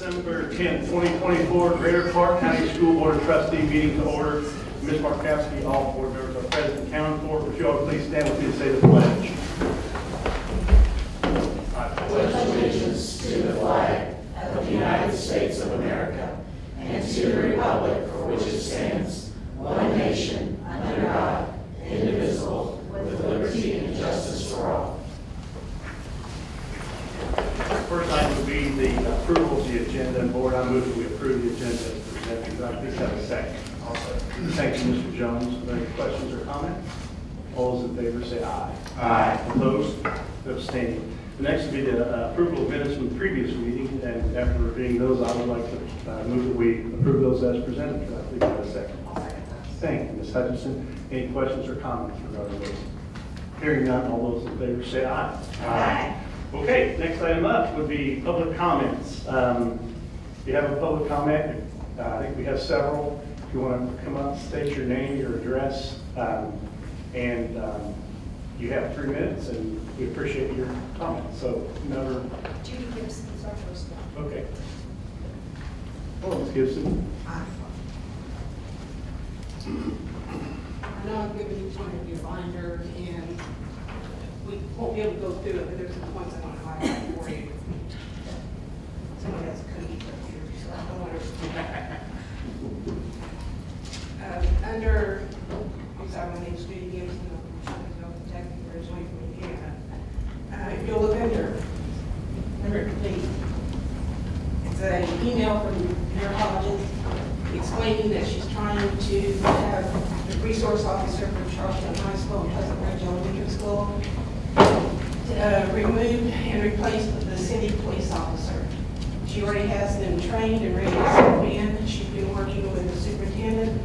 December 10th, 2024 Greater Clark County School Board of Trustee meeting to order. Ms. Markowski, all board members are present and counted for. Would you all please stand with me to say the pledge? I pledge allegiance to the flag of the United States of America and to the republic for which it stands, one nation, under God, indivisible, with liberty and justice for all. First item would be the approval of the agenda. And board, I move that we approve the agenda as presented. Do I please have a second? Thank you, Mr. Jones. Are there any questions or comments? All those in favor say aye. Aye. Opposed? Abstaining. The next would be the approval of minutes from the previous meeting. And after reviewing those, I would like to move that we approve those as presented. Do I please have a second? Thank you, Ms. Hutchinson. Any questions or comments regarding those? Hearing none, all those in favor say aye. Aye. Okay, next item up would be public comments. If you have a public comment, I think we have several. If you want to come up, state your name, your address, and you have 3 minutes, and we appreciate your comments. So, number. Judy Gibson is our first one. Okay. Hello, Ms. Gibson. I know I've given each one of you a binder, and we won't be able to go through it, but there's some points I want to highlight for you. Someone has cookies up here, so I don't want to come back. I'm sorry, my name's Judy Gibson. I'm trying to go Kentucky, originally from Indiana. If you'll look under D, it's an email from Mayor Hodges explaining that she's trying to have the resource officer for Charleston High School and Pleasant Ridge Elementary School removed and replaced with the city police officer. She already has them trained and ready to step in. She's been working with the superintendent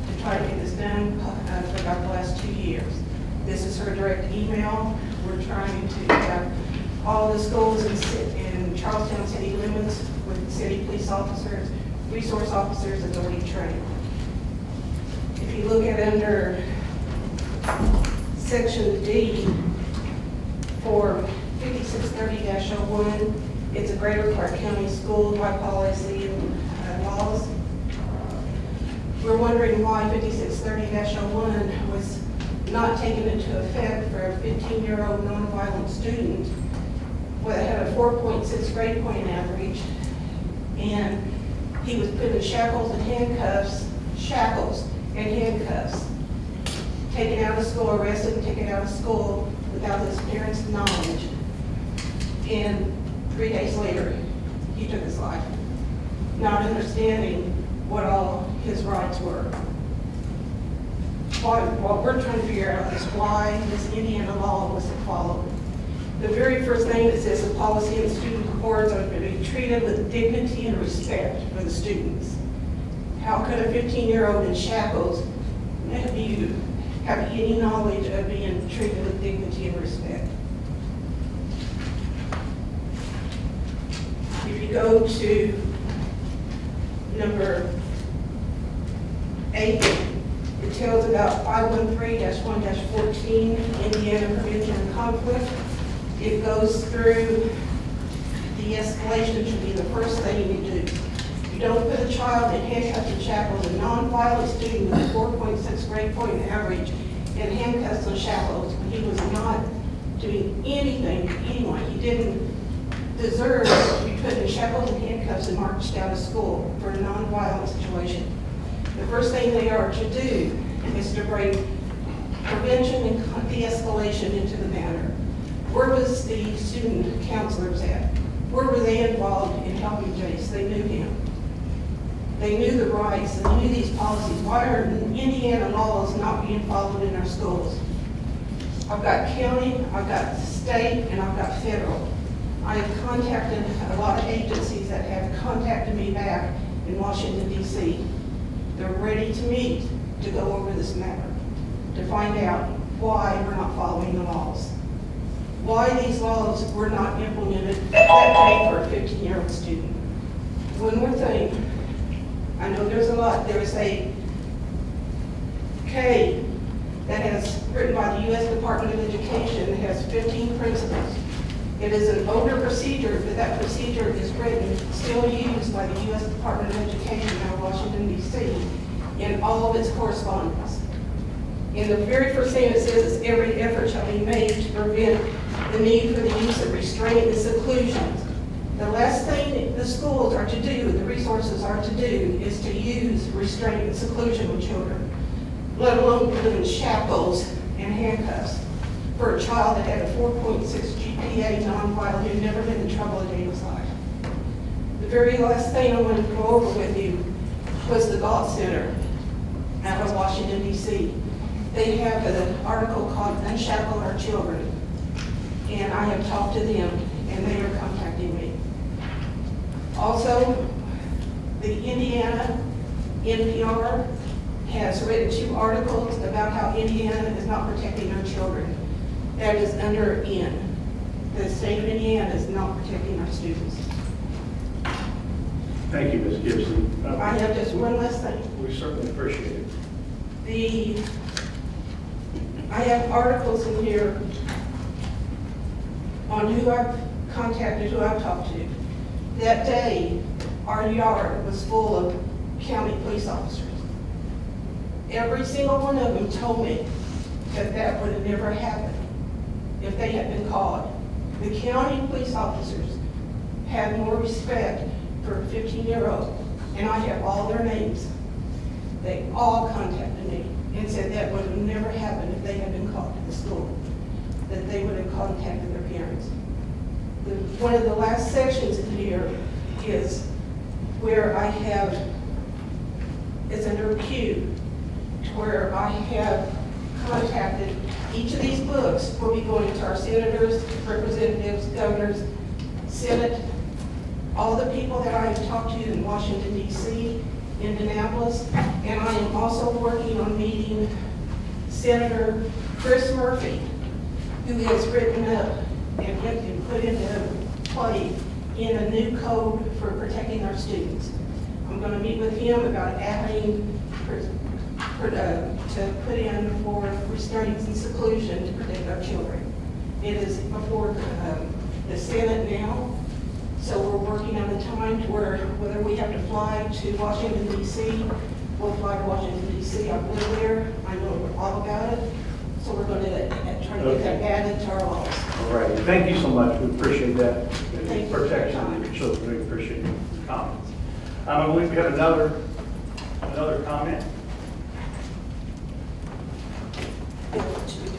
to try to get this done for about the last 2 years. This is her direct email. We're trying to have all the schools in Charlestown city limits with city police officers, resource officers that's already trained. If you look at under section D for 5630-01, it's a Greater Clark County school-wide policy and laws. We're wondering why 5630-01 was not taken into effect for a 15-year-old nonviolent student that had a 4.6 grade point average, and he was put in shackles and handcuffs, taken out of school, arrested and taken out of school without his parents' knowledge. And 3 days later, he took his life, not understanding what all his rights were. What we're trying to figure out is why this Indiana law wasn't followed. The very first thing that says the policy and student boards are to be treated with dignity and respect for the students. How could a 15-year-old in shackles have any knowledge of being treated with dignity and respect? If you go to number 8, it tells about 513-1-14, Indiana Prevention and Conflict. It goes through de-escalation should be the first thing you do. You don't put a child in handcuffs and shackles, a non-violent student with a 4.6 grade point average, in handcuffs and shackles. He was not doing anything to anyone. He didn't deserve to be put in shackles and handcuffs and marched out of school for a non-violent situation. The first thing they are to do is to bring prevention and de-escalation into the matter. Where was the student counselors at? Where were they involved in helping Jace? They knew him. They knew the rights, and they knew these policies. Why are Indiana laws not being followed in our schools? I've got county, I've got state, and I've got federal. I have contacted a lot of agencies that have contacted me back in Washington, D.C. They're ready to meet to go over this matter, to find out why we're not following the laws. Why these laws were not implemented that day for a 15-year-old student. One more thing. I know there's a lot. There's a K that has written by the U.S. Department of Education that has 15 principles. It is an older procedure, but that procedure is written, still used by the U.S. Department of Education out of Washington, D.C. in all of its correspondence. And the very first thing it says is every effort shall be made to prevent the need for the use of restraint and seclusion. The last thing the schools are to do, the resources are to do, is to use restraint and seclusion with children, let alone put them in shackles and handcuffs for a child that had a 4.6 GPA, non-violent, who'd never been in trouble a day in his life. The very last thing I wanted to go over with you was the Galt Center out of Washington, D.C. They have an article called Unshackle Our Children, and I have talked to them, and they are contacting me. Also, the Indiana NPR has written 2 articles about how Indiana is not protecting our children. That is under N. The state of Indiana is not protecting our students. Thank you, Ms. Gibson. I have just one last thing. We certainly appreciate it. I have articles in here on who I've contacted, who I've talked to. That day, our yard was full of county police officers. Every single one of them told me that that would have never happened if they had been called. The county police officers have more respect for a 15-year-old, and I have all their names. They all contacted me and said that would have never happened if they had been called to the school, that they would have contacted their parents. One of the last sections in here is where I have, it's under Q, where I have contacted, each of these books will be going to our senators, representatives, governors, Senate, all the people that I have talked to in Washington, D.C., Indianapolis, and I am also working on meeting Senator Chris Murphy, who has written up and put into play in a new code for protecting our students. I'm going to meet with him about adding to put in for restraints and seclusion to protect our children. It is before the Senate now, so we're working on a time to whether we have to fly to Washington, D.C., we'll fly to Washington, D.C. I've lived there, I know all about it, so we're going to try to get that added to our laws. All right. Thank you so much. We appreciate that. Thank you. Protection of your children. We appreciate your comments. I believe we have another comment.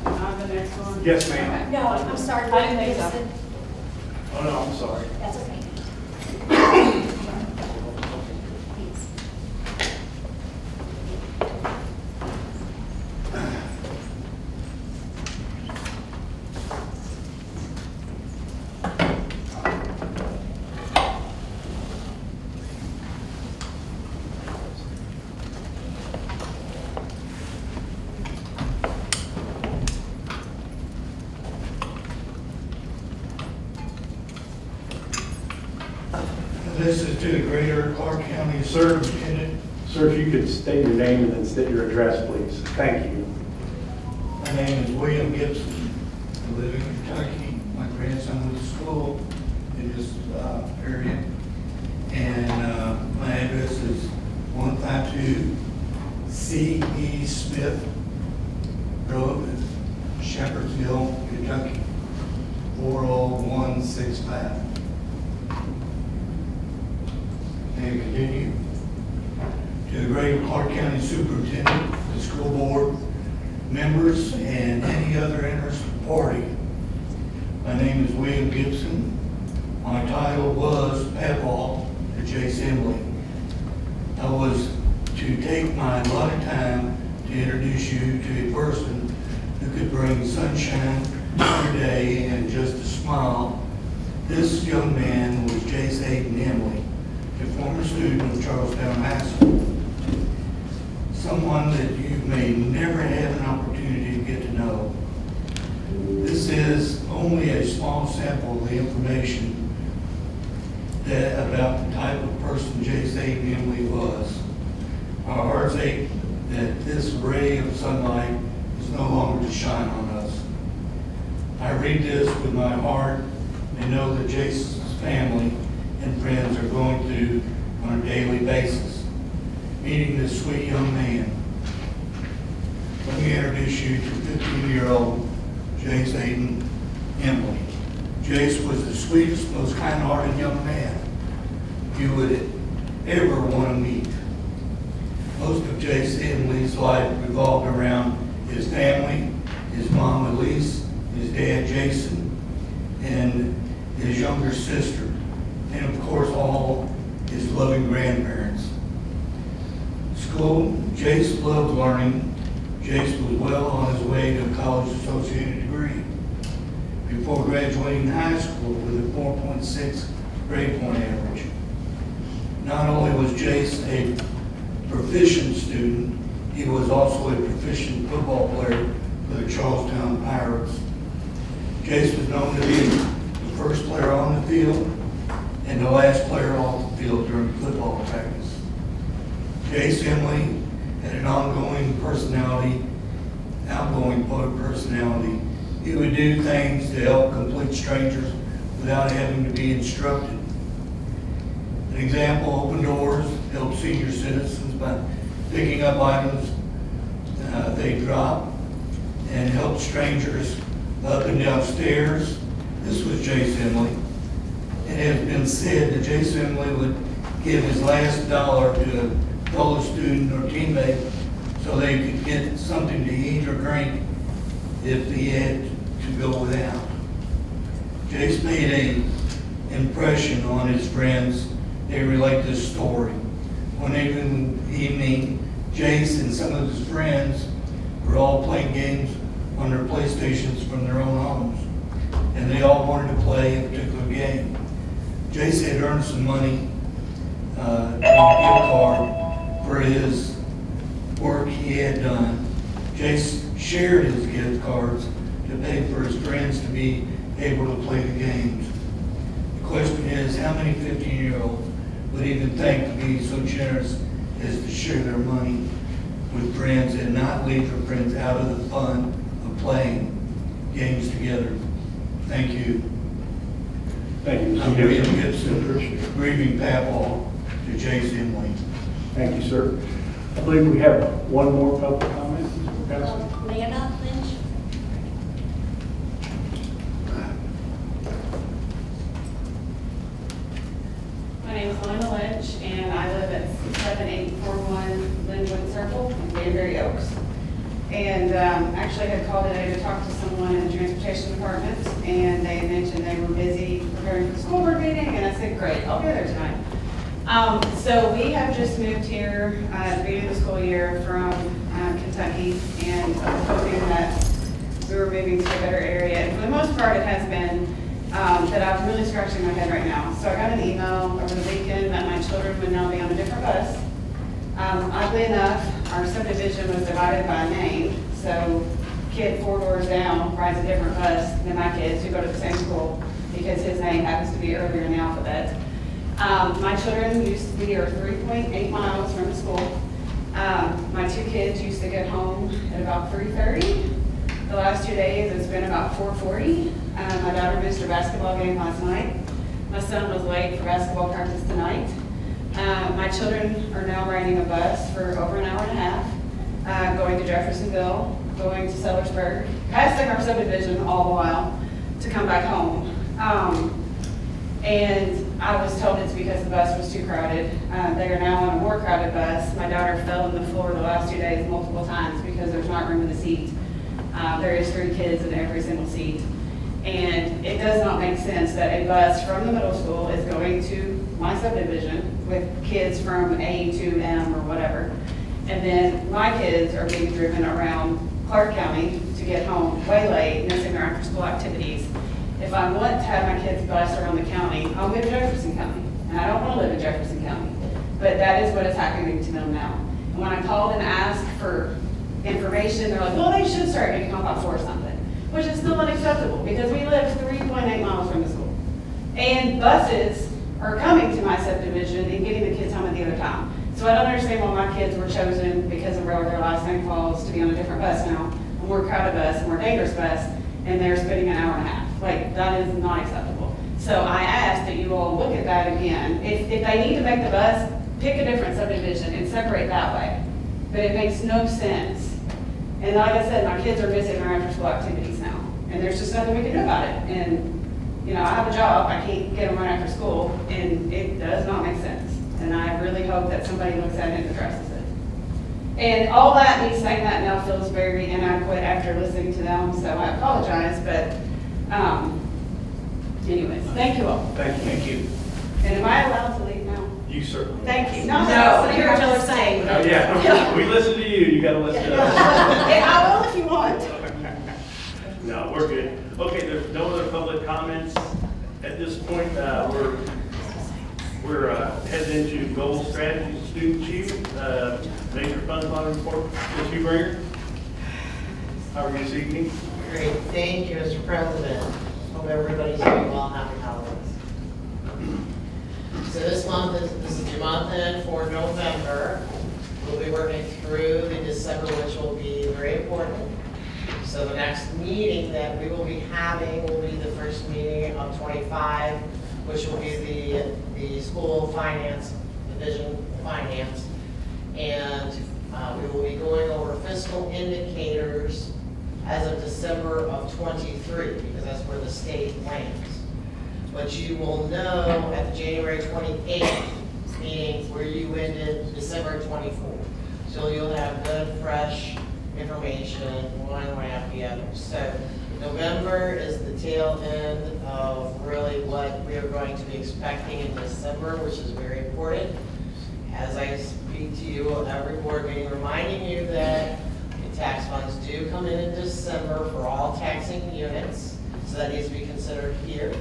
On the next one? Yes, ma'am. No, I'm sorry. I didn't think so. Gibson. Oh, no, I'm sorry. That's okay. This is to the Greater Clark County Superintendent. Sir, if you could state your name and then state your address, please. Thank you. My name is William Gibson. I live in Kentucky. My grandson went to school in this area. And my address is 152 C.E. Smith Road, Shepherdsville, Kentucky, 40165. And continue. To the Greater Clark County Superintendent, the school board, members, and any other interested party. My name is William Gibson. My title was Papaw at J. Assembly. I was to take my allotted time to introduce you to a person who could bring sunshine every day and just a smile. This young man was Jace Hayden Emily, a former student of Charlestown High School. Someone that you may never have an opportunity to get to know. This is only a small sample of the information about the type of person Jace Hayden Emily was. Our hearts ache that this ray of sunlight is no longer to shine on us. I read this with my heart and know that Jace's family and friends are going through on a daily basis. Meeting this sweet young man. Let me introduce you to 15-year-old Jace Aiden Emily. Jace was the sweetest, most kind-hearted young man you would ever want to meet. Most of Jace Emily's life revolved around his family, his mom Elise, his dad Jason, and his younger sister, and of course all his loving grandparents. School, Jace loved learning. Jace was well on his way to a college-associated degree before graduating high school with a 4.6 grade point average. Not only was Jace a proficient student, he was also a proficient football player for the Charlestown Pirates. Jace was known to be the first player on the field and the last player off the field during football practice. Jace Emily had an outgoing personality. He would do things to help complete strangers without having to be instructed. An example, open doors, help senior citizens by picking up items they drop, and help strangers up and down stairs. This was Jace Emily. It has been said that Jace Emily would give his last dollar to a fellow student or teammate so they could get something to eat or drink if he had to go without. Jace made an impression on his friends. They relate this story. One evening, Jace and some of his friends were all playing games on their PlayStations from their own homes, and they all wanted to play a particular game. Jace had earned some money on a gift card for his work he had done. Jace shared his gift cards to pay for his friends to be able to play the games. The question is, how many 15-year-olds would even think to be so generous as to share their money with friends and not leave their friends out of the fun of playing games together? Thank you. Thank you, I'm Mr. William Gibson. Gibson, grieving papa to Jace Emily. Thank you, sir. I believe we have one more public comment, Mr. Pastor. Amanda Lynch. My name is Lena Lynch, and I live at 7841 Linwood Circle in Danbury Oaks. And actually had called today to talk to someone in the transportation department, and they mentioned they were busy preparing for the school board meeting, and I said, great, I'll be there tonight. So we have just moved here at the beginning of the school year from Kentucky, and I was hoping that we were moving to a better area. And for the most part, it has been that I'm really scratching my head right now. So I got an email over the weekend that my children would now be on a different bus. Oddly enough, our subdivision was divided by name, so kid 4 doors down rides a different bus than my kids who go to the same school because his name happens to be earlier in the alphabet. My children used to be 3.8 miles from the school. My 2 kids used to get home at about 3:30. The last 2 days, it's been about 4:40. My daughter missed her basketball game last night. My son was late for basketball practice tonight. My children are now riding a bus for over an hour and a half, going to Jeffersonville, going to Sellersburg, passing our subdivision all the while to come back home. And I was told it's because the bus was too crowded. They are now on a more crowded bus. My daughter fell on the floor the last 2 days multiple times because there's not room in the seat. There is 3 kids in every single seat. And it does not make sense that a bus from the middle school is going to my subdivision with kids from A to M or whatever. And then my kids are being driven around Clark County to get home way late, missing their after-school activities. If I want to have my kids bus around the county, I'll move to Jefferson County. And I don't want to live in Jefferson County. But that is what is happening to them now. And when I called and asked for information, they're like, well, they should start getting home by 4 something, which is still unacceptable because we live 3.8 miles from the school. And buses are coming to my subdivision and getting the kids home at the other time. So I don't understand why my kids were chosen because of where their last name falls to be on a different bus now, a more crowded bus, a more dangerous bus, and they're spending an hour and a half. Like, that is not acceptable. So I ask that you all look at that again. If they need to make the bus, pick a different subdivision and separate that way. But it makes no sense. And like I said, my kids are missing their after-school activities now, and there's just nothing we can do about it. And, you know, I have a job, I can't get them right after school, and it does not make sense. And I really hope that somebody looks at it and addresses it. And all that, me saying that now feels very inadequate after listening to them, so I apologize, but, anyways, thank you all. Thank you. And am I allowed to leave now? You certainly. Thank you. No, you're just saying. Oh, yeah, we listen to you, you gotta listen to us. And I will if you want. No, we're good. Okay, there's no other public comments. At this point, we're heading into goal strategy, student achievement, major fund bond report. Ms. Hubringer, how are you this evening? Great, thank you, Mr. President. Hope everybody's doing well, happy holidays. So this is your month end for November. We'll be working through the December, which will be very important. So the next meeting that we will be having will be the first meeting of 25, which will be the school finance, division finance. And we will be going over fiscal indicators as of December of 23, because that's where the state lands. But you will know at the January 28th meeting where you ended December 24. So you'll have good, fresh information one way after the other. So November is the tail end of really what we are going to be expecting in December, which is very important. As I speak to you every board meeting, reminding you that the tax funds do come in December for all taxing units, so that needs to be considered here.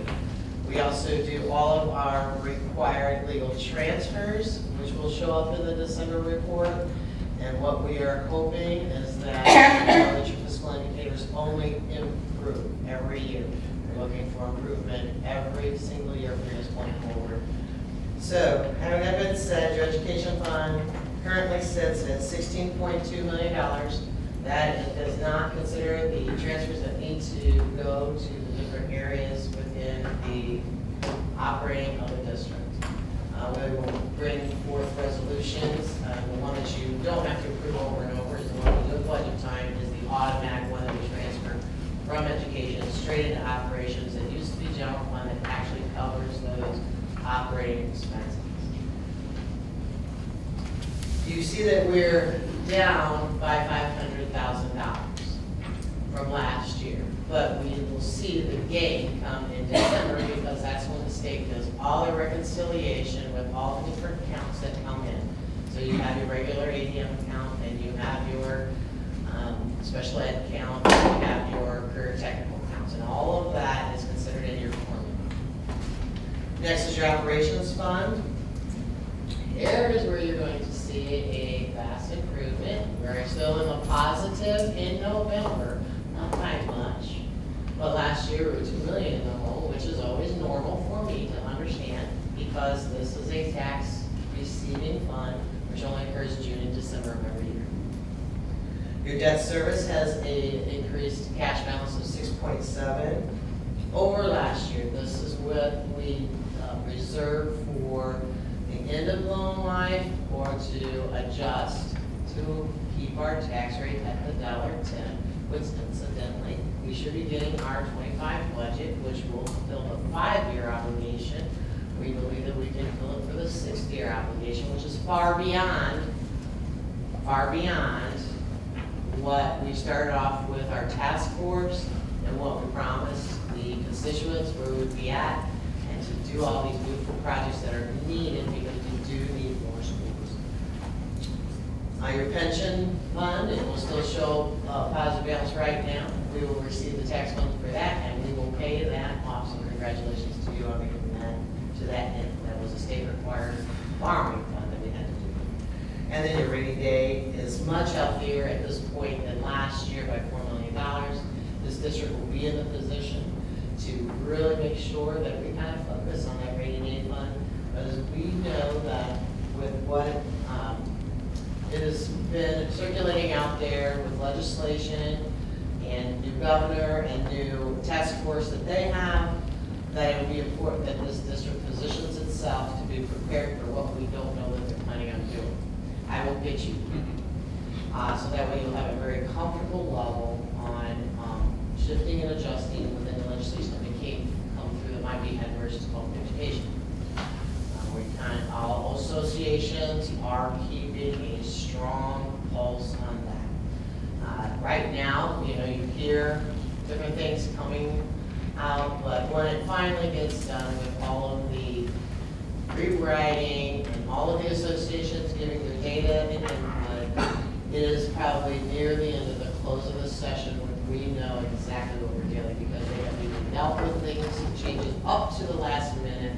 We also do all of our required legal transfers, which will show up in the December report. And what we are hoping is that your fiscal indicators only improve every year. We're looking for improvement every single year from this point forward. So, having that been said, your education fund currently sits at $16.2 million. That does not consider the transfers that need to go to the different areas within the operating of the district. We will bring forth resolutions. The one that you don't have to approve over and over is the one we do at budget time, is the automatic one that we transfer from education straight into operations. It used to be general fund that actually covers those operating expenses. You see that we're down by $500,000 from last year, but we will see the gain come in December because that's when the state does all the reconciliation with all the different accounts that come in. So you have your regular ADM account, and you have your special ed account, and you have your career technical accounts, and all of that is considered in your formula. Next is your operations fund. Here is where you're going to see a vast improvement. We're still in the positive in November, not by much. But last year we were $2 million in the hole, which is always normal for me to understand because this is a tax receiving fund which only occurs June and December of every year. Your debt service has a increased cash balance of 6.7 over last year. This is what we reserve for the end of loan life or to adjust to keep our tax rate at the $1.10, which incidentally, we should be getting our 25 budget, which will fulfill the 5-year obligation. We believe that we can fill it for the 6th-year obligation, which is far beyond what we started off with our task force and what we promised the constituents where we would be at, and to do all these beautiful projects that are needed because we do need more schools. Your pension fund, it will still show positive balance right now. We will receive the tax funds for that, and we will pay that off. So congratulations to you on making that to that end. That was a state-required borrowing fund that we had to do. And then your rainy day is much healthier at this point than last year by $4 million. This district will be in the position to really make sure that we kind of focus on that rainy day fund, because we know that with what it has been circulating out there with legislation and new governor and new task force that they have, that it would be important that this district positions itself to be prepared for what we don't know that they're planning on doing. I will get you. So that way you'll have a very comfortable level on shifting and adjusting within the legislation that come through that might be adverse to public education. All associations are keeping a strong pulse on that. Right now, you hear different things coming out, but when it finally gets done with all of the rewriting and all of the associations giving their data and input, it is probably near the end of the close of the session when we know exactly what we're dealing, because they have even dealt with things, changes up to the last minute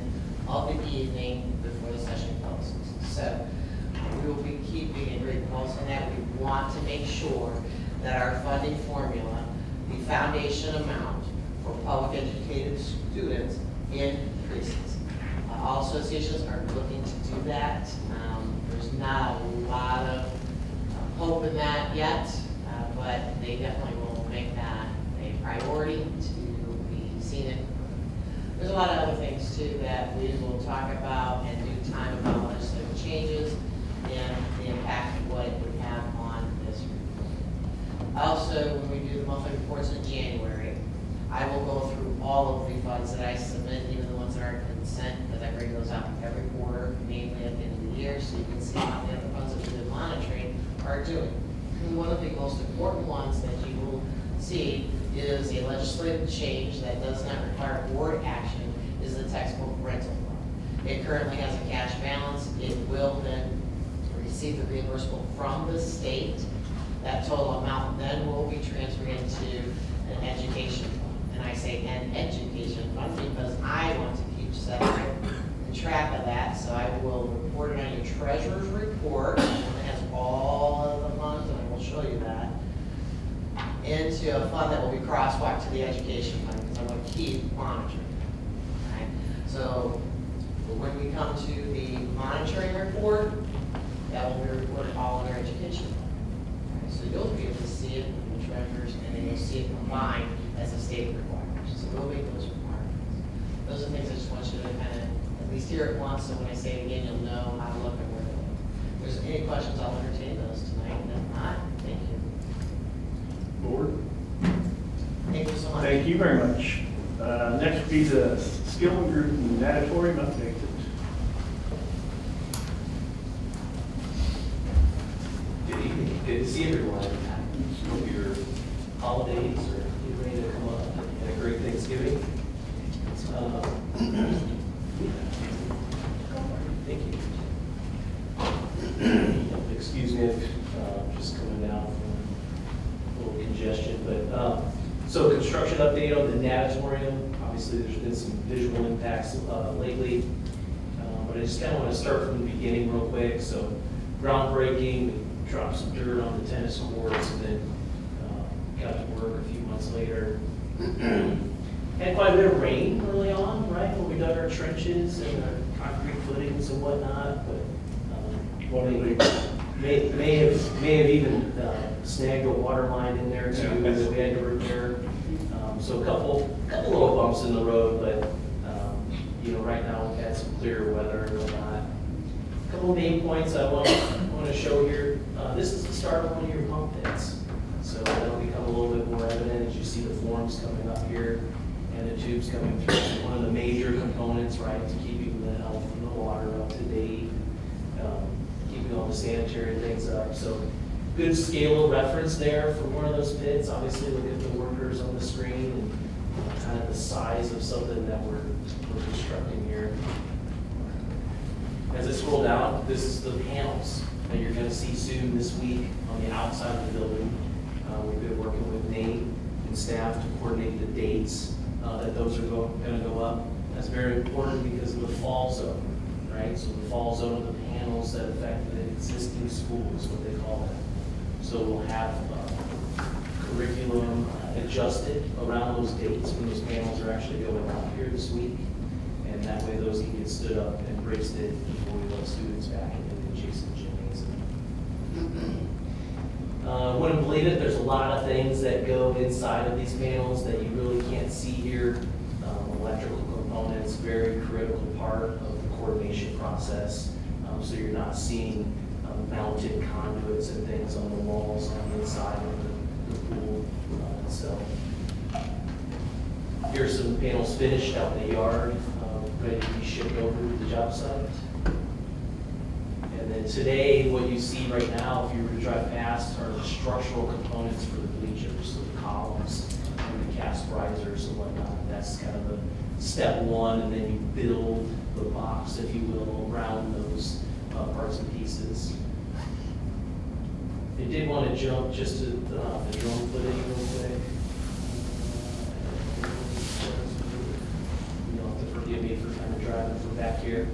of the evening before the session closes. So we will be keeping a great pulse on that. We want to make sure that our funding formula, the foundation amount for public educated students, increases. All associations are looking to do that. There's not a lot of hope in that yet, but they definitely will make that a priority to be seen in. There's a lot of other things too that we will talk about and do time about legislative changes and the impact of what it would have on this report. Also, when we do the monthly reports in January, I will go through all of the funds that I submit, even the ones that are consent, because I bring those out every quarter, mainly at the end of the year, so you can see how the other funds that we've been monitoring are doing. And one of the most important ones that you will see is a legislative change that does not require board action, is the textbook rental fund. It currently has a cash balance. It will then receive the reimbursement from the state. That total amount then will be transferred into an education fund. And I say an education fund because I want to keep separate and track of that. So I will report it on your treasurer's report, and it has all of the funds, and I will show you that, into a fund that will be crosswalked to the education fund, because I'm going to keep monitoring. Right? So when we come to the monitoring report, that will be reported all in our education fund. Right? So you'll be able to see it in the treasurers, and then you'll see it combined as the state requires. So we'll make those requirements. Those are things I just want you to kind of at least hear it once, so when I say it again, you'll know how to look and where to look. If there's any questions, I'll entertain those tonight. And if not, thank you. Board? Thank you so much. Thank you very much. Next would be the skill group natatorium update. Good evening. Good to see everyone. Hope your holidays are getting ready to come up. And a great Thanksgiving. Thank you. Excuse me, I'm just coming down from a little congestion, but so construction update on the natatorium. Obviously, there's been some visual impacts lately, but I just kind of want to start from the beginning real quick. So groundbreaking, we dropped some dirt on the tennis courts, and then got to work a few months later. Had quite a bit of rain early on, right, when we dug our trenches and our concrete footings and whatnot, but may have even snagged a water line in there too that we had to repair. So a couple little bumps in the road, but right now we've had some clear weather and whatnot. A couple of main points I want to show here. This is the start of one of your pump pits, so that'll become a little bit more evident as you see the forms coming up here and the tubes coming through. One of the major components, right, to keeping the health of the water up to date, keeping all the sanitary things up. So good scale of reference there for one of those pits. Obviously, look at the workers on the screen and kind of the size of something that we're constructing here. As I scroll down, this is the panels that you're going to see soon this week on the outside of the building. We've been working with Nate and staff to coordinate the dates that those are going to go up. That's very important because of the fall zone, right? So the fall zone of the panels that affect the existing schools, what they call it. So we'll have curriculum adjusted around those dates when those panels are actually going out here this week. And that way those can get stood up and braced in before we let students back into the adjacent gymnasium. Wouldn't believe it, there's a lot of things that go inside of these panels that you really can't see here. Electrical components, very critical part of the coordination process. So you're not seeing mounted conduits and things on the walls on the inside of the pool itself. Here's some panels finished out in the yard, ready to be shipped over to the job site. And then today, what you see right now, if you were to drive past, are the structural components for the bleachers, so the columns and the cast risers and whatnot. That's kind of the step one, and then you build the box, if you will, around those parts and pieces. I did want to jump just to the drone footage real quick. You'll have to forgive me for kind of driving from back here.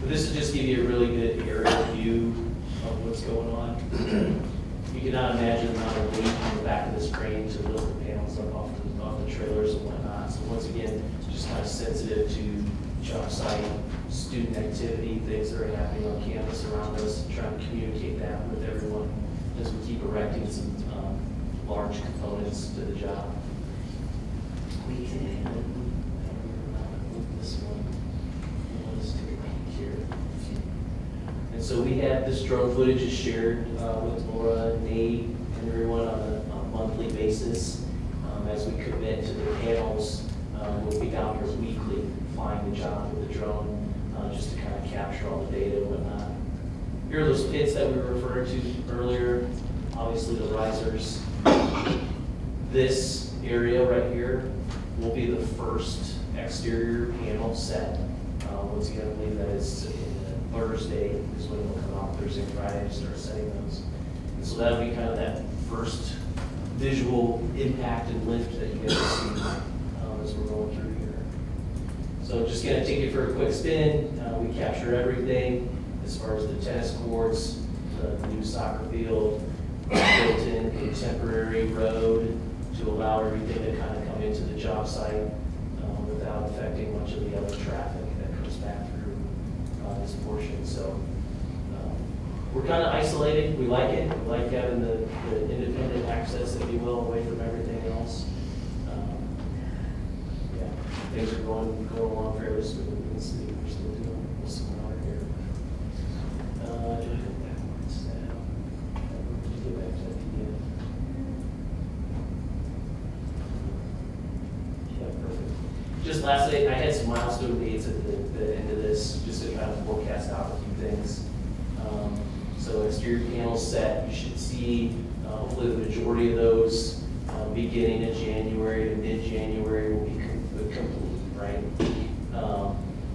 But this will just give you a really good aerial view of what's going on. You cannot imagine the amount of weight on the back of this crane to lift the panels up off the trailers and whatnot. So once again, just kind of sensitive to job site, student activity, things that are happening on campus around us, trying to communicate that with everyone as we keep erecting some large components to the job. We can move this one. Let's take a peek here. And so we have this drone footage is shared with Laura, Nate, and everyone on a monthly basis. As we commit to the panels, we'll be down here weekly flying the job with the drone just to kind of capture all the data and whatnot. Here are those pits that we were referring to earlier, obviously the risers. This area right here will be the first exterior panel set. Once again, I believe that is Thursday is when it'll come out, Thursday and Friday to start setting those. And so that'll be kind of that first visual impact and lift that you guys will see as we're rolling through here. So just gonna take you for a quick spin. We capture everything as far as the tennis courts, the new soccer field, built-in contemporary road to allow everything to kind of come into the job site without affecting much of the other traffic that comes back through this portion. So we're kind of isolated. We like it. We like having the independent access, if you will, away from everything else. Yeah, things are going along fairly smoothly. We're still doing some water here. Do I hit backwards now? Just go back to that PDF. Yeah, perfect. Just lastly, I had some milestone dates at the end of this, just to kind of forecast out a few things. So exterior panels set, you should see hopefully the majority of those beginning in January to mid-January will be complete, right?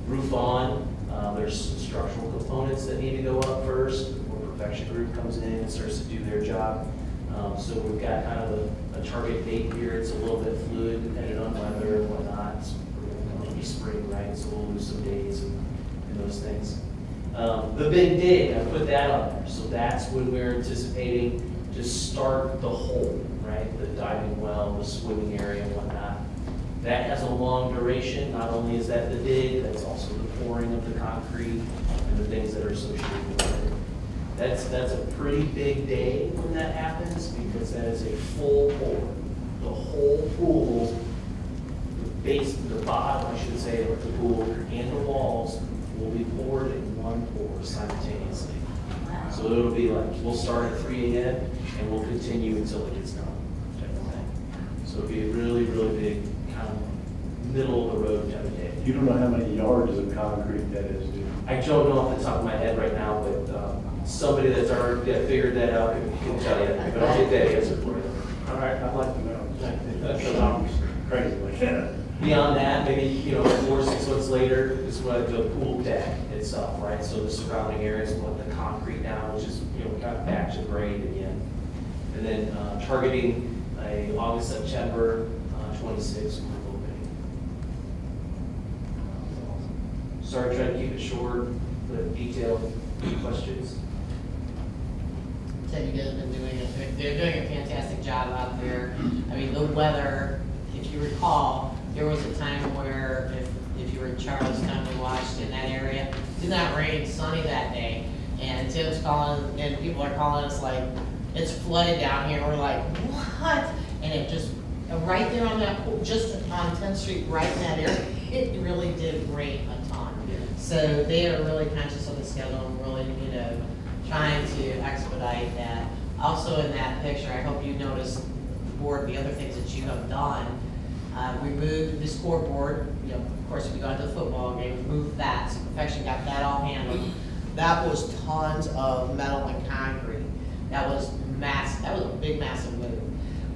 Roof on, there's some structural components that need to go up first before Perfection Group comes in and starts to do their job. So we've got kind of a target date here. It's a little bit fluid depending on weather and whatnot. We're going to be spring, right? So we'll lose some days and those things. The big dig, I put that on there. So that's when we're anticipating to start the hole, right? The diving well, the swimming area and whatnot. That has a long duration. Not only is that the dig, that's also the pouring of the concrete and the things that are associated with it. That's a pretty big day when that happens because that is a full pour. The whole pool, the base, the bottom, I should say, of the pool and the walls will be poured in one pour simultaneously. So it'll be like, we'll start at 3 a.m. and we'll continue until it gets done. Type of thing. So it'll be a really, really big kind of middle of the road type of day. You don't know how many yards of concrete that is, do you? I don't know off the top of my head right now, but somebody that's already figured that out can tell you. But I'll get that answer for you. All right, I'd like to know. Because I'm crazy like that. Beyond that, maybe, 4 or 6 months later, is what the pool deck itself, right? So the surrounding areas, we'll let the concrete down, which is, kind of back to grade again. And then targeting a August, September 26th group opening. Sorry, trying to keep it short, but detailed. Questions? Said you guys have been they're doing a fantastic job out there. I mean, the weather, if you recall, there was a time where if you were in Charlestown and watched in that area, it did not rain, sunny that day. And Tim's calling, and people are calling us like, it's flooded down here. We're like, what? And it just right there on that, just on 10th Street, right in that area, it really did rain a ton. So they are really conscious of the schedule and really, trying to expedite that. Also in that picture, I hope you noticed the board, the other things that you have done. We moved the scoreboard, of course, we got to the football game, we moved that, so Perfection got that all handled. That was tons of metal and concrete. That was massive, that was a big, massive move.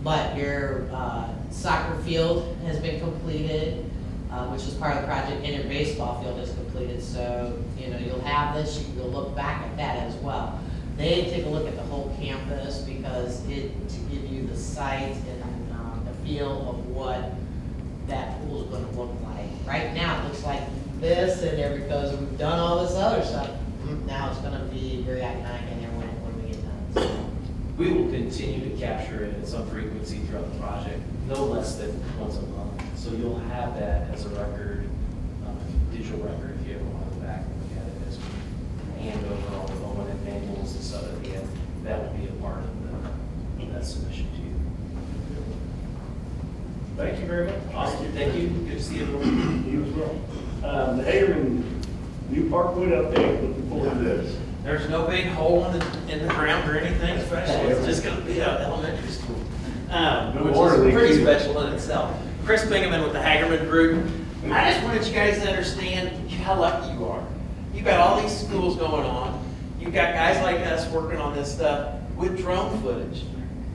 But your soccer field has been completed, which is part of the project, and your baseball field is completed. So, you'll have this, you'll look back at that as well. They take a look at the whole campus because to give you the site and the feel of what that pool is gonna look like. Right now, it looks like this, and there, because we've done all this other stuff, now it's gonna be very iconic in there when we get done. So, We will continue to capture it at some frequency throughout the project, no less than once a month. So you'll have that as a record, digital record, if you ever want to go back and look at it as we hand over all the moment manuals and stuff at the end. That will be a part of that submission to you. Thank you very much. Awesome, thank you, good to see everyone. You as well. The Hagerman New Parkwood update, looking forward to this. There's no big hole in the ground or anything special. It's just going to be an elementary school, which is pretty special in itself. Chris Bingaman with the Hagerman Group. I just wanted you guys to understand how lucky you are. You've got all these schools going on. You've got guys like us working on this stuff with drone footage.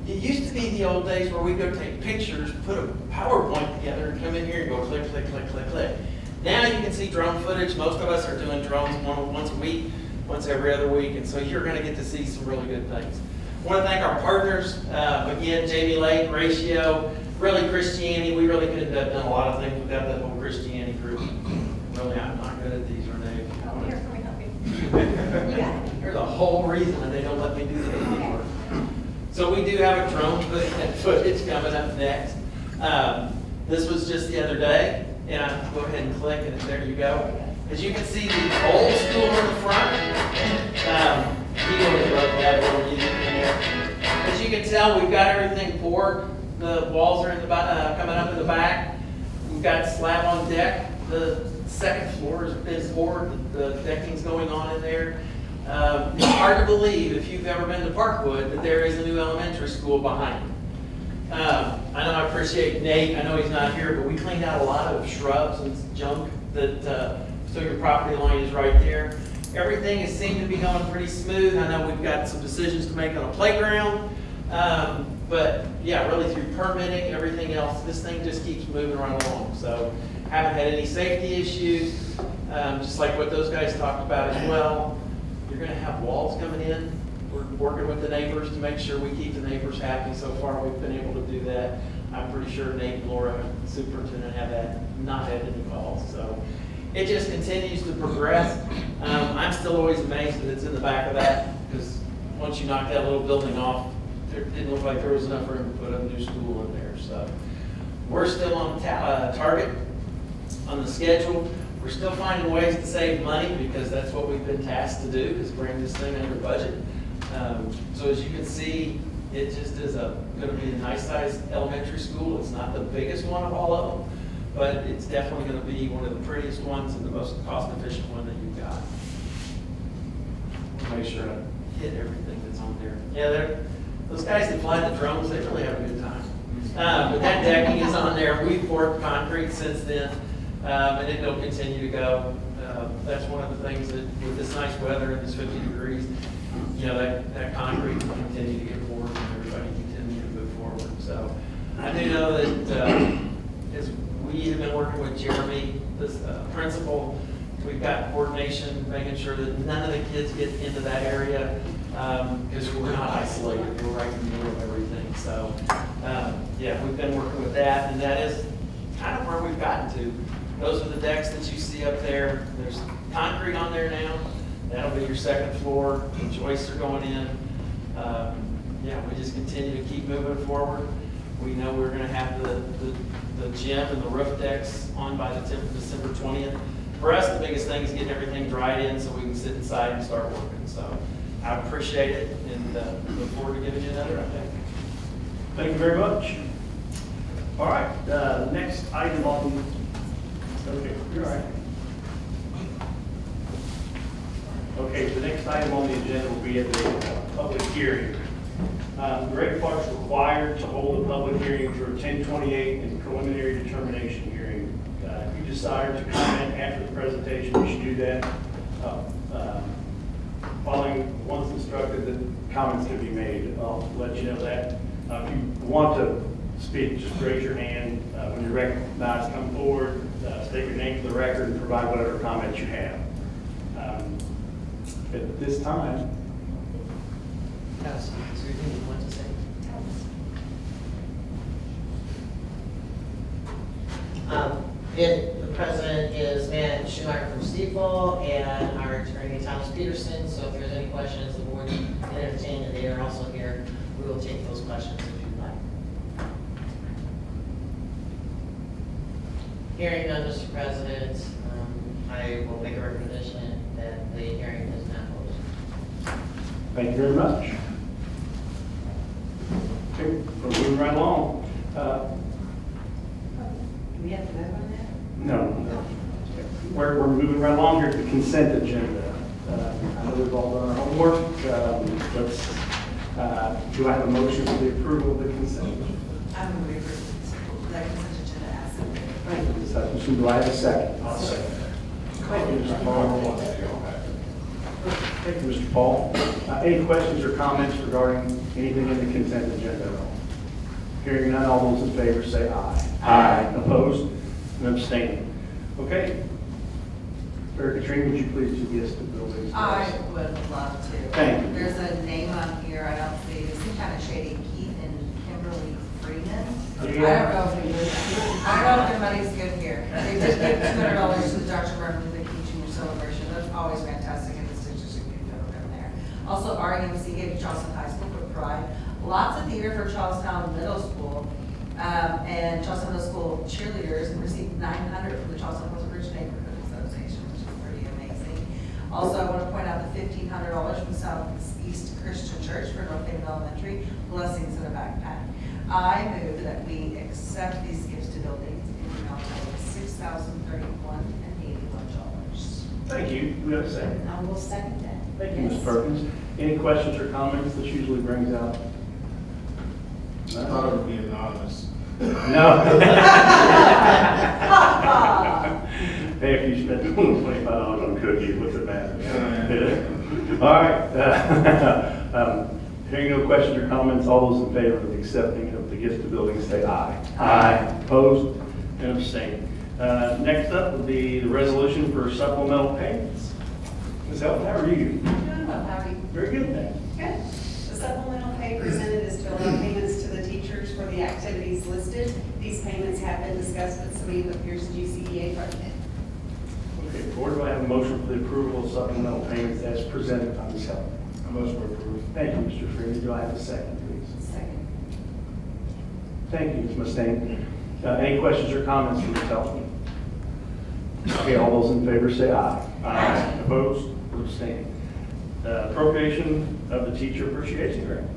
It used to be the old days where we go take pictures, put a PowerPoint together, and come in here and go click, click, click, click, click. Now you can see drone footage. Most of us are doing drones once a week, once every other week, and so you're going to get to see some really good things. I want to thank our partners, again, Jamie Lake, Ratio, really Christianity. We really couldn't have done a lot of things without that whole Christianity group. Really, I'm not good at these, Renee. Oh, here, let me help you. You got it. There's a whole reason that they don't let me do that anymore. So we do have a drone footage coming up next. This was just the other day, and I go ahead and click, and there you go. As you can see, the old school in the front, he always loved that little music in there. As you can tell, we've got everything poured. The walls are in the coming up in the back. We've got slab on deck. The second floor is poured. The decking's going on in there. It's hard to believe, if you've ever been to Parkwood, that there is a new elementary school behind it. I know I appreciate Nate. I know he's not here, but we cleaned out a lot of shrubs and junk that. So your property line is right there. Everything has seemed to be going pretty smooth. I know we've got some decisions to make on a playground. But yeah, really through permitting, everything else, this thing just keeps moving right along. So haven't had any safety issues, just like what those guys talked about as well. You're gonna have walls coming in. We're working with the neighbors to make sure we keep the neighbors happy. So far, we've been able to do that. I'm pretty sure Nate and Laura, the superintendent, have not had any calls. So it just continues to progress. I'm still always amazed that it's in the back of that, because once you knock that little building off, it didn't look like there was enough room to put a new school in there. So we're still on target on the schedule. We're still finding ways to save money, because that's what we've been tasked to do, is bring this thing under budget. So as you can see, it just is going to be a nice sized elementary school. It's not the biggest one of all of them, but it's definitely going to be one of the prettiest ones and the most cost efficient one that you've got. I'll make sure I hit everything that's on there. Yeah, those guys that fly the drones, they really have a good time. But that decking is on there. We've poured concrete since then, and it'll continue to go. That's one of the things that, with this nice weather and this 50 degrees, that concrete will continue to get poured and everybody continue to move forward. So I do know that as we have been working with Jeremy, this principal, we've got coordination, making sure that none of the kids get into that area, because we're not isolated, we're right in the middle of everything. So yeah, we've been working with that, and that is kind of where we've gotten to. Those are the decks that you see up there. There's concrete on there now. That'll be your second floor. The joists are going in. Yeah, we just continue to keep moving forward. We know we're going to have the gym and the roof decks on by the December 20th. For us, the biggest thing is getting everything dried in so we can sit inside and start working. So I appreciate it, and look forward to giving you another update. Thank you very much. All right, next item on, okay, you're all right. Okay, the next item on the agenda will be at the public hearing. Greg Clark's required to hold a public hearing for 1028 and preliminary determination hearing. If you desire to comment after the presentation, you should do that. Following, once instructed that comments can be made, I'll let you know that. If you want to speak, just raise your hand. When you're recognized, come forward, state your name for the record, and provide whatever comments you have. At this time, Is there anything you want to say? The president is Matt Schumacher from Stiefel, and our attorney Thomas Peterson. So if there's any questions, the board can entertain, and they are also here. We will take those questions if you'd like. Hearing none, Mr. President, I will make a recommendation that the hearing is now closed. thank you very much. Okay, we're moving right along. Do we have to vote on that? No. We're moving right along here to the consent agenda. I know we've all done our homework. Do I have a motion for the approval of the consent? I'm going to approve the consent agenda as submitted. Thank you, Ms. Hutchinson. Do I have a second? I'll second. Thank you, Mr. Paul. Thank you, Mr. Paul. Any questions or comments regarding anything in the consent agenda? Hearing none, all those in favor say aye. Aye. Opposed and abstaining. Okay. Erica Katrina, would you please do this to buildings? I would love to. Thank you. There's a name on here, I don't see, it's some kind of shady, Keith and Kimberly Freeman. I don't know if their money's good here. They did give $200 to the Dr. Martin Luther King Jr. celebration. That's always fantastic, and the stitches should be over there. Also, REMC gave Charleston High School for Pride. Lots of theater for Charlestown Middle School. And Charleston Middle School cheerleaders received $900 from the Charleston West Ridge Neighborhood Association, which is pretty amazing. Also, I want to point out the $1,500 from Southeast Christian Church for North Haven Elementary, blessings in a backpack. I move that we accept these gifts to buildings in the amount of $6,031.81. Thank you. Do we have a second? I will second that. Thank you, Ms. Perkins. Any questions or comments? This usually brings out. I thought it would be anonymous. No. Hey, if you spent $25 on cookies, what's it matter? All right. Hearing no questions or comments, all those in favor of accepting of the gift to buildings say aye. Aye. Opposed and abstaining. Next up would be the resolution for supplemental payments. Ms. Elton, how are you? Doing well, how are you? Very good, thanks. Good. The supplemental pay presented is to allow payments to the teachers for the activities listed. These payments have been discussed with Samantha Pierce, GCCS president. Okay, board, do I have a motion for the approval of supplemental payments as presented by Ms. Elton? I motion to approve. Thank you, Mr. Freeman. Do I have a second, please? Second. Thank you, Ms. Mustaney. Any questions or comments from Ms. Elton? Okay, all those in favor say aye. Aye. Opposed or abstaining? Appropriation of the teacher appreciation grant.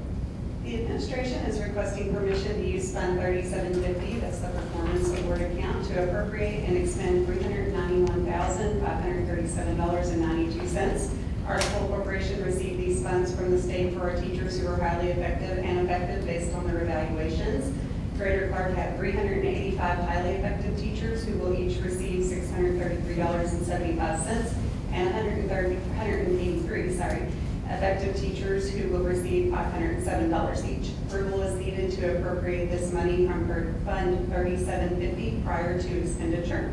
The administration is requesting permission to use Fund 3750, that's the performance award account, to appropriate and expend $391,537.92. Our school corporation received these funds from the state for our teachers who are highly effective and effective based on their evaluations. Greater Clark had 385 highly effective teachers who will each receive $633.75 and 183 effective teachers who will receive $507 each. Approval is needed to appropriate this money from Fund 3750 prior to expenditure.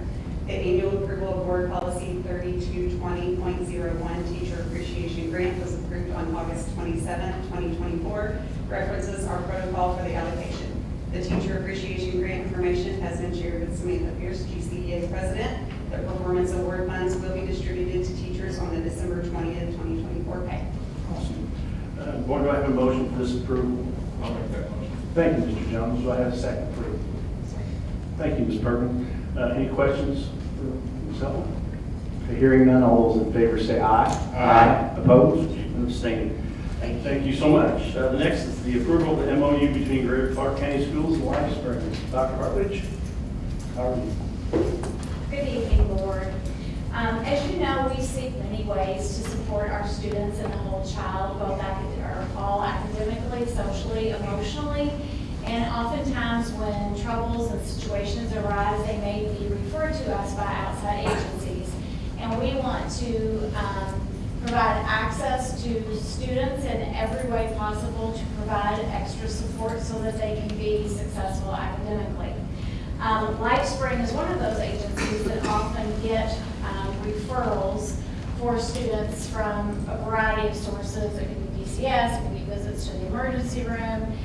The annual approval of Board Policy 3220.01 Teacher Appreciation Grant was approved on August 27, 2024. References our protocol for the allocation. The Teacher Appreciation Grant information has been shared with Samantha Pierce, GCCS president. The performance award funds will be distributed to teachers on the December 20th, 2024 pay. Awesome. Board, do I have a motion for this approval? I'll make that motion. Thank you, Mr. Jones. Do I have a second for it? Thank you, Ms. Perkins. Any questions for Ms. Elton? Okay, hearing none, all those in favor say aye. Aye. Opposed and abstaining. Thank you so much. The next is the approval of the MOU between Greater Clark County Schools and Life Springs. Dr. Hartwich, how are you? Good evening, Board. As you know, we seek many ways to support our students and the whole child, both all academically, socially, emotionally, and oftentimes when troubles and situations arise, they may be referred to us by outside agencies. And we want to provide access to students in every way possible to provide extra support so that they can be successful academically. LifeSpring is one of those agencies that often get referrals for students from a variety of sources. It could be GCCS, it could be visits to the emergency room,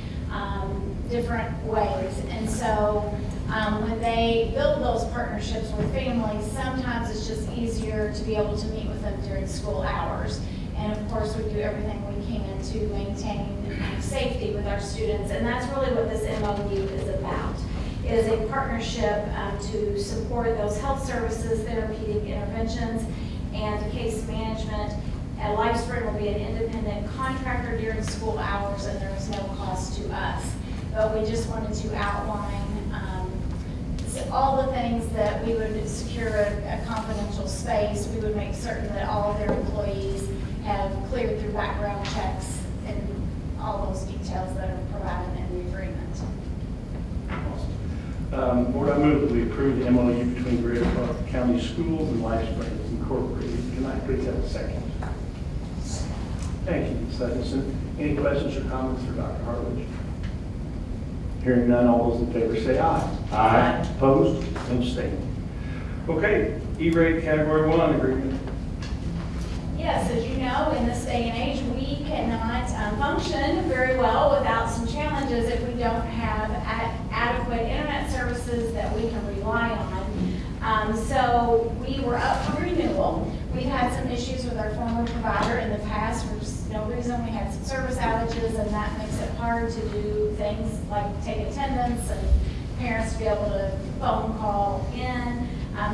different ways. And so when they build those partnerships with families, sometimes it's just easier to be able to meet with them during school hours. And of course, we do everything we can to maintain safety with our students. And that's really what this MOU is about. It is a partnership to support those health services, therapeutic interventions, and case management. LifeSpring will be an independent contractor during school hours, and there is no cost to us. But we just wanted to outline all the things that we would secure a confidential space. We would make certain that all of their employees have cleared through background checks and all those details that are provided in the agreement. Board, I move that we approve the MOU between Greater Clark County Schools and Life Springs Incorporated. Can I please have a second? Thank you, Ms. Hutchinson. Any questions or comments for Dr. Hartwich? Hearing none, all those in favor say aye. Aye. Opposed? Abstained. Okay, E-rate Category 1 agreement. Yes, as you know, in this day and age, we cannot function very well without some challenges if we don't have adequate internet services that we can rely on. So we were up for renewal. We've had some issues with our former provider in the past. For just no reason, we had some service outages, and that makes it hard to do things like take attendance and parents to be able to phone call in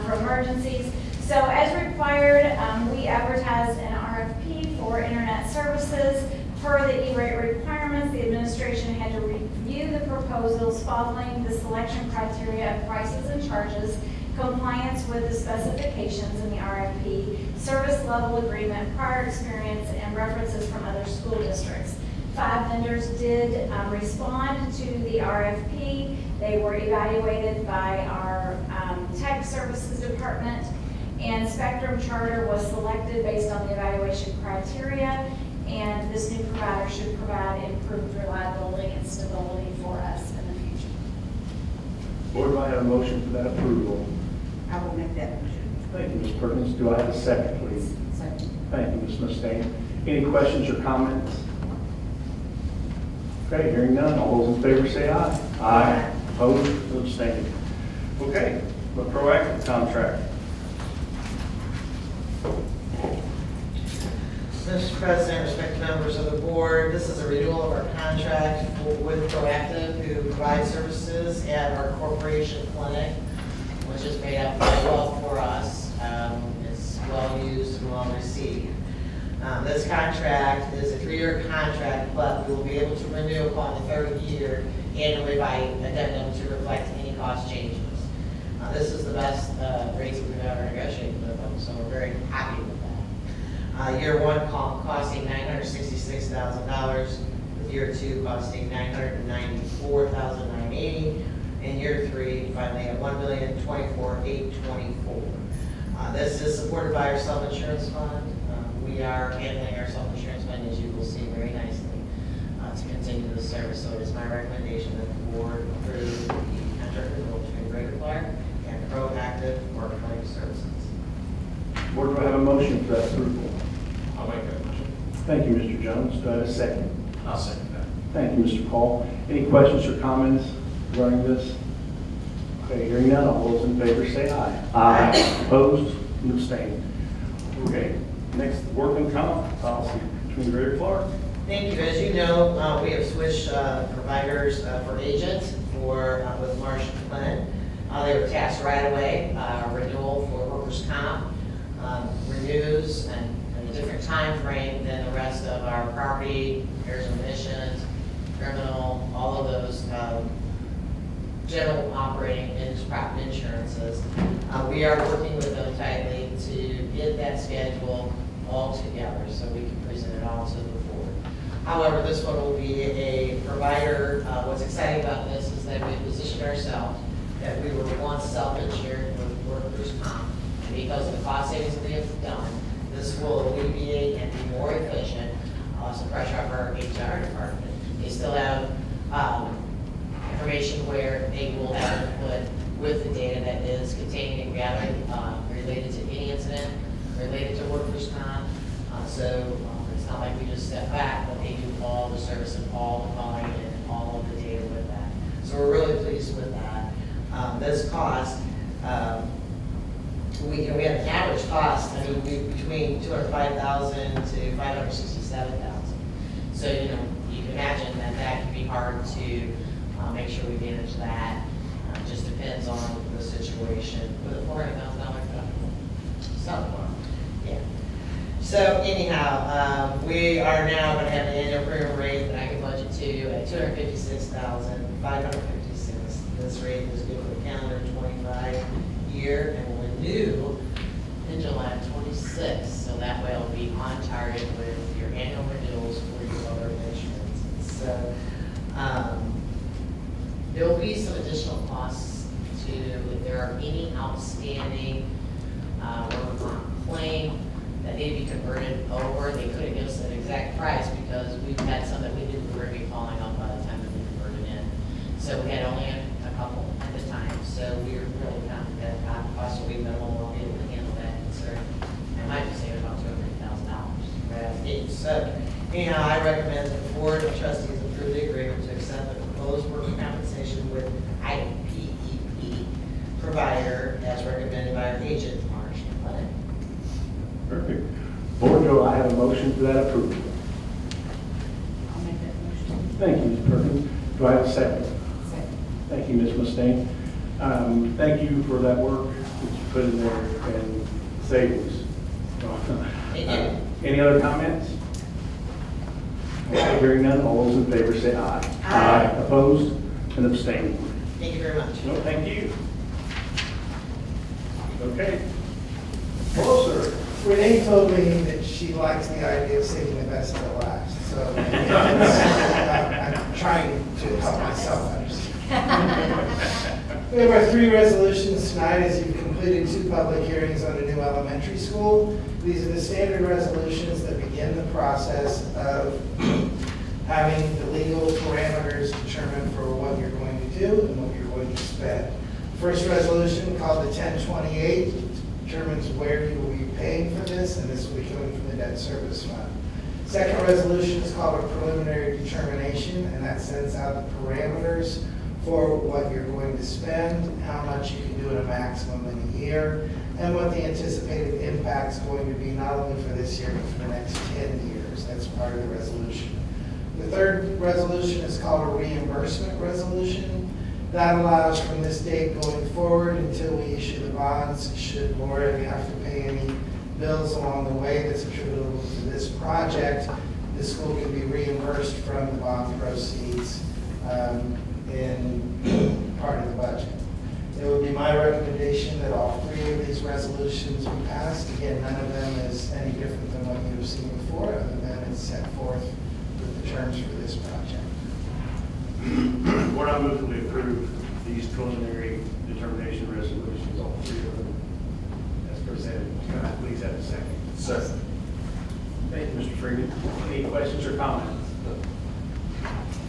for emergencies. So as required, we advertised an RFP for internet services. Per the E-rate requirements, the administration had to review the proposals following the selection criteria of prices and charges, compliance with the specifications in the RFP, service level agreement, prior experience, and references from other school districts. 5 vendors did respond to the RFP. They were evaluated by our tech services department, and Spectrum Charter was selected based on the evaluation criteria, and this new provider should provide improved reliability and stability for us in the future. Board, do I have a motion for that approval? I will make that motion. Thank you, Ms. Perkins. Do I have a second, please? Second. Thank you, Ms. Mustaine. Any questions or comments? Okay, hearing none, all those in favor say aye. Aye. Opposed, abstained. Okay, the proactive contract. Mr. President, respected members of the board, this is a renewal of our contract with Proactive, who provides services at our corporation clinic, which is made up very well for us. It's well used and well received. This contract is a 3-year contract, but we will be able to renew upon the 3rd year annually by addendum to reflect any cost changes. This is the best rates we've ever negotiated with them, so we're very happy with that. Year 1 costing $966,000, with year 2 costing $994,980, and year 3 finally at $1,024,824. This is supported by our self-insurance fund. We are handling our self-insurance fund, as you will see, very nicely to continue the service. So it is my recommendation that the board approve the contract renewal between Greater Clark and Proactive for clinic services. Board, do I have a motion for that approval? I'll make that motion. Thank you, Mr. Jones. Do I have a second? I'll second that. Thank you, Mr. Paul. Any questions or comments regarding this? Okay, hearing none, all those in favor say aye. Aye. Opposed and abstained. Okay, next, workman comp policy between Greater Clark. Thank you. As you know, we have switched providers for agent with Marsh Clinic. They were tasked right away, renewal for workers' comp, renews and a different time frame than the rest of our property, repairs and emissions, criminal, all of those general operating insurances. We are working with them tightly to get that schedule all together so we can present it all to the board. However, this one will be a provider. What's exciting about this is that we positioned ourselves that we were once self-insured with workers' comp. And because of the cost savings that we have done, this will alleviate and be more efficient, also pressure off our HR department. They still have information where they will have input with the data that is contained and gathered related to any incident, related to workers' comp. So it's not like we just step back, but they do all the service and all the calling and all of the data with that. So we're really pleased with that. This cost, we have an average cost, I mean, between $205,000 to $567,000. So, you can imagine that that can be hard to make sure we manage that. Just depends on the situation. With a $400,000 deductible. So, yeah. So anyhow, we are now going to have an annual premium rate that I can budget to at $256,556. This rate is good for the calendar 25 year and will renew in July 26. So that way it'll be on target with your annual renewals for your other insurance. So there will be some additional costs to if there are any outstanding claim that need to be converted over. They couldn't give us an exact price because we've had some that we knew we were going to be falling off by the time that we converted in. So we had only a couple at the time. So we were really confident that the cost will be minimal. We'll be able to handle that concern. And might be saving about $200,000 right out of the gate. So anyhow, I recommend that the board of trustees approve the agreement to accept the proposed worker compensation with IPEP provider as recommended by our agent, Marsh Lennon. Perfect. Board, do I have a motion for that approval? I'll make that motion. Thank you, Ms. Perkins. Do I have a second? Second. Thank you, Ms. Mustaine. Thank you for that work that you put in there and savings. Thank you. Any other comments? Okay, hearing none, all those in favor say aye. Aye. Opposed and abstaining. Thank you very much. No, thank you. Okay. Hello, sir. Renee told me that she likes the idea of saving the best till last, so I'm trying to help myself understand. We have our 3 resolutions tonight as you've completed 2 public hearings on a new elementary school. These are the standard resolutions that begin the process of having the legal parameters determined for what you're going to do and what you're going to spend. First resolution, called the 1028, determines where you will be paying for this, and this will be coming from the debt service fund. Second resolution is called a preliminary determination, and that sends out the parameters for what you're going to spend, how much you can do in a maximum in a year, and what the anticipated impact is going to be not only for this year, but for the next 10 years. That's part of the resolution. The third resolution is called a reimbursement resolution. That allows from this date going forward until we issue the bonds, should Laura have to pay any bills along the way that's attributable to this project, the school can be reimbursed from the bond proceeds in part of the budget. It would be my recommendation that all 3 of these resolutions be passed. Again, none of them is any different than what you've seen before, other than it's set forth with the terms for this project. Board, I move that we approve these preliminary determination resolutions, all 3 of them, as presented. Can I please have a second? Second. Thank you, Mr. Freeman. Any questions or comments?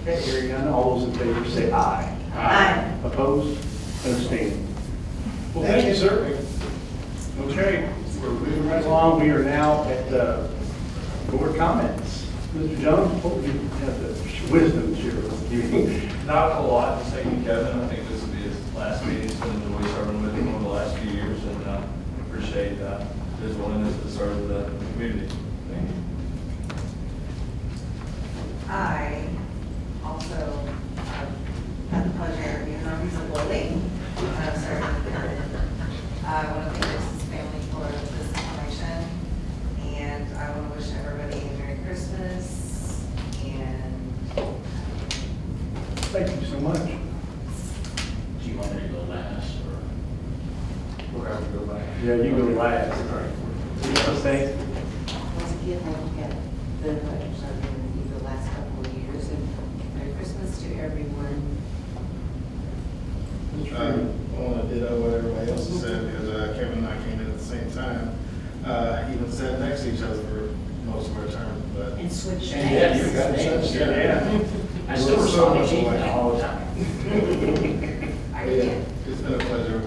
Okay, hearing none, all those in favor say aye. Aye. Opposed and abstaining. Well, thank you, sir. Okay, we're moving right along. We are now at board comments. Mr. Jones, what do you have the wisdom to share with you? Not a whole lot, just thank you, Kevin. I think this will be his last meeting. It's been a joy serving with him over the last few years, and appreciate his willingness to serve the community. Thank you. I also had the pleasure of being members of Lily. I want to thank Chris's family for this information, and I Thank you so much. Do you want me to go last, or? We'll have to go back. Yeah, you go last. Stay. Once again, I look at the pledges I've given you the last couple of years, and Merry Christmas to everyone. I want to ditto what everybody else has said, because Kevin and I came in at the same time. Even sat next to each other for most of our term, but. And switch And yeah, names. you got names. Yeah. I still We're so respond much to email alike. all the time. I Yeah, did. it's been a pleasure,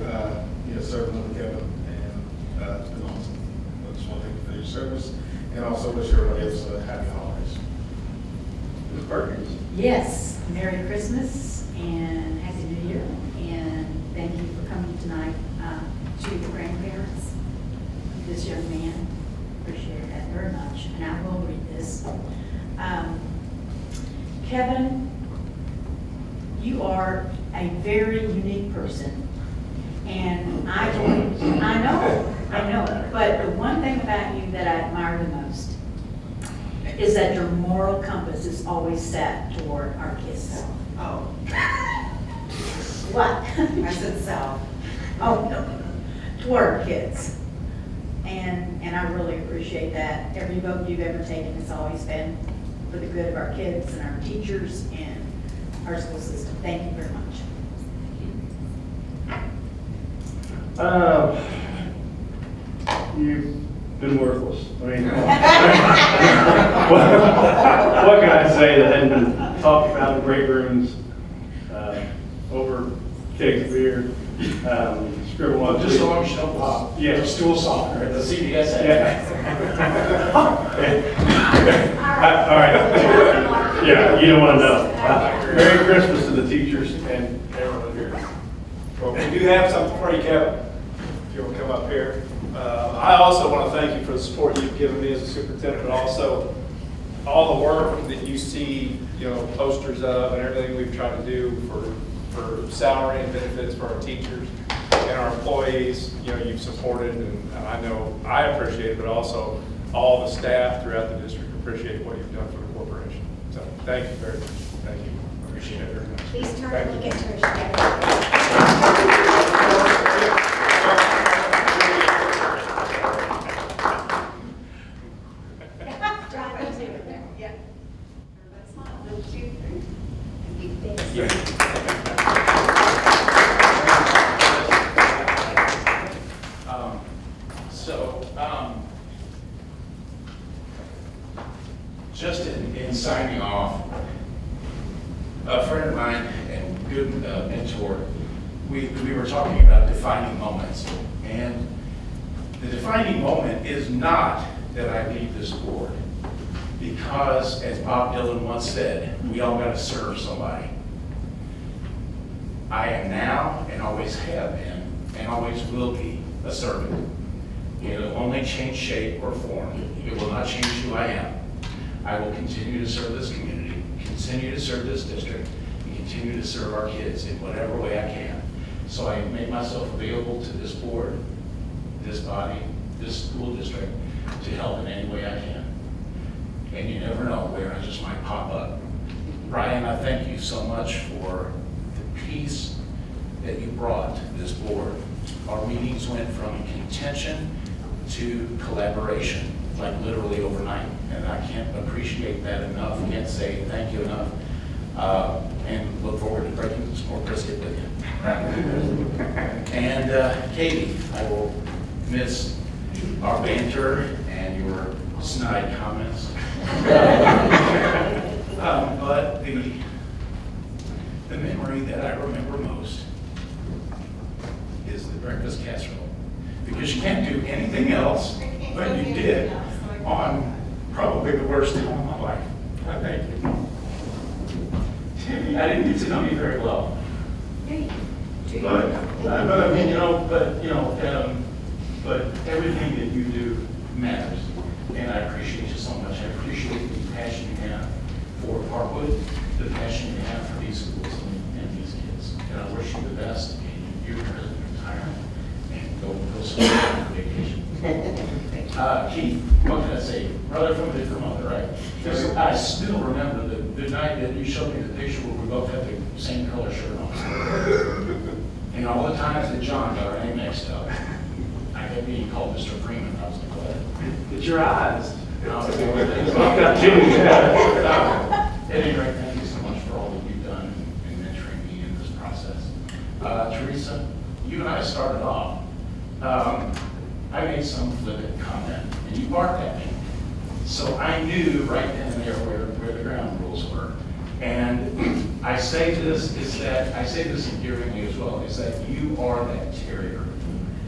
serving with Kevin, and it's been awesome. I just want to thank you for your service, and also wish everybody else a happy holidays. Ms. Perkins. Yes, Merry Christmas and Happy New Year, and thank you for coming tonight to the grandparents of this young man. Appreciate that very much, and I will read this. Kevin, you are a very unique person, and I know, but the one thing about you that I admire the most is that your moral compass is always set toward our kids. Oh, What? I said south. Oh, no, toward our kids. And I really appreciate that. Every vote you've ever taken has always been for the good of our kids and our teachers and our school system. Thank you very much. You've been worthless. I mean, what can I say that hadn't been talked about in great rooms, over kegs of beer, scribble on. Just so long as you don't pop. Yeah. Stool softener at the CVS. Yeah. All right. Yeah, you don't want to know. Merry Christmas to the teachers and everyone here. Well, we do have something for you, Kevin, if you want to come up here. I also want to thank you for the support you've given me as a superintendent, but also all the work that you see, posters of and everything we've tried to do for salary and benefits for our teachers and our employees. You've supported, and I know I appreciate it, but also all the staff throughout the district appreciate what you've done for the corporation. So thank you very much. Thank you. Appreciate it very much. Please turn and look at Trish. Just in signing off, a friend of mine and good mentor, we were talking about defining moments. And the defining moment is not that I leave this board, because as Bob Dylan once said, we all got to serve somebody. I am now and always have been and always will be a servant. It will only change shape or form. It will not change who I am. I will continue to serve this community, continue to serve this district, and continue to serve our kids in whatever way I can. So I make myself available to this board, this body, this school district, to help in any way I can. And you never know where I just might pop up. Brian, I thank you so much for the peace that you brought to this board. Our meetings went from contention to collaboration, like literally overnight. And I can't appreciate that enough, can't say thank you enough. And look forward to breaking some more brisket with you. And Katie, I will miss our banter and your snide comments. But the memory that I remember most is the breakfast casserole. Because you can't do anything else, but you did on probably the worst time of my life. I thank you. I didn't get to know you very well. But I mean, but everything that you do matters. And I appreciate you so much. I appreciate the passion you have for Parkwood, the passion you have for these schools and these kids. And I wish you the best in your retirement and go somewhere on vacation. Keith, what can I say? Brother from a different mother, right? Because I still remember the night that you showed me the picture where we both had the same color shirt on. And all the times that John got our name mixed up, I kept being called Mr. Freeman. I was like, what? It's your eyes. No, I've got two, yeah. At any rate, thank you so much for all that you've done in mentoring me in this process. Teresa, you and I started off. I made some flippant comment, and you barked at me. So I knew right then and there where the ground rules were. And I say this endearingly as well, is that you are that terrier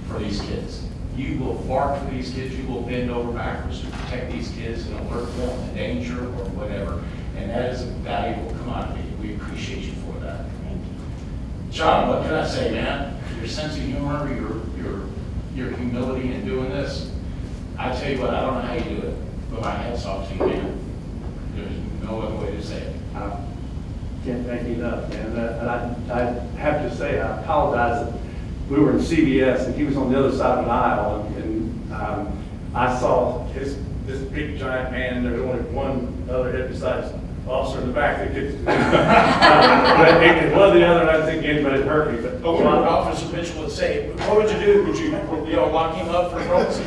for these kids. You will bark for these kids, you will bend over backwards to protect these kids and alert them to danger or whatever. And that is a valuable commodity. We appreciate you for that. Thank you. John, what can I say, man? Your sense of humor, your humility in doing this. I tell you what, I don't know how you do it, but my hat's off to you, man. There's no other way to say it. Can't thank you enough, man. And I have to say, I apologize that we were in CBS and he was on the other side of an aisle, and I saw this big giant man, and there was only one other head besides the officer in the back that could. But it was the other, and I think anybody hurt me. But But when Officer Mitchell would say, what would you do? Would you lock him up for throwing some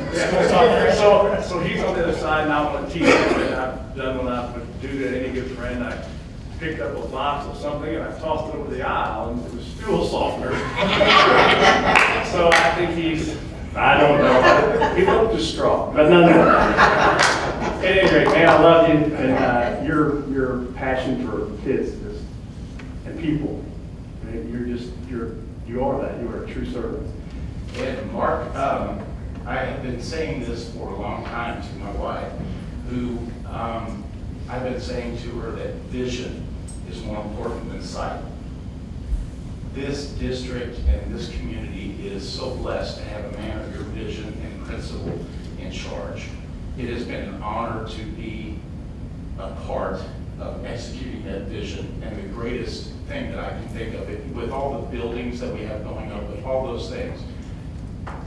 So he's on the other side, and I want to teach him, and I've done what I would do to any good friend. I picked up a box of something, and I tossed it over the aisle, and it was stool softener. So I think I don't know, he looked distraught, but no. At any rate, man, I love you, and your passion for kids and people. Man, you are that. You are a true servant. And Mark, I have been saying this for a long time to my wife, who I've been saying to her that vision is more important than sight. This district and this community is so blessed to have a man of your vision and principle in charge. It has been an honor to be a part of executing that vision, and the greatest thing that I can think of, with all the buildings that we have going up, with all those things,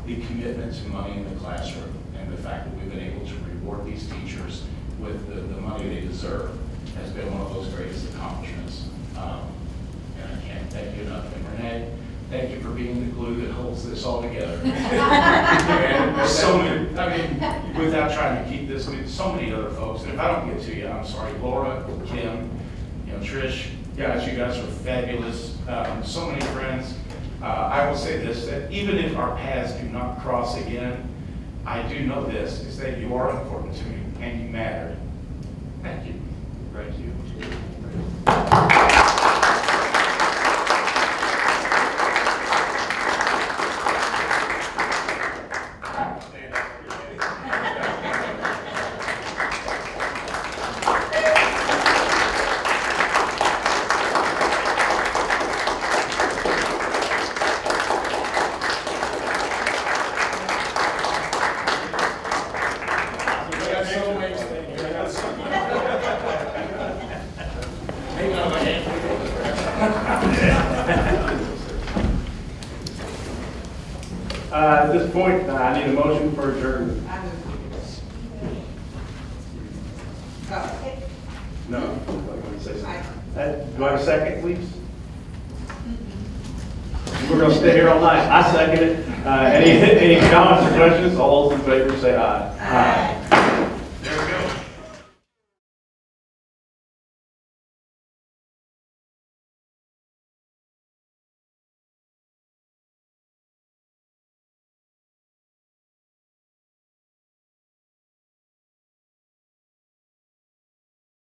the commitment to money in the classroom and the fact that we've been able to reward these teachers with the money they deserve has been one of those greatest accomplishments. And I can't thank you enough. And Renee, thank you for being the glue that holds this all together. And there's so many, I mean, without trying to keep this, so many other folks. And if I don't get to you, I'm sorry. Laura, Kim, Trish, guys, you guys are fabulous. So many friends. I will say this, that even if our paths do not cross again, I do know this, is that you are important to me and you matter. Thank you. Thank you. At this point, I need a motion for adjournment. No? Say something. Do I have a second, please? We're going to stay here all night. I second it. Any comments or questions? All those in favor say aye. Aye.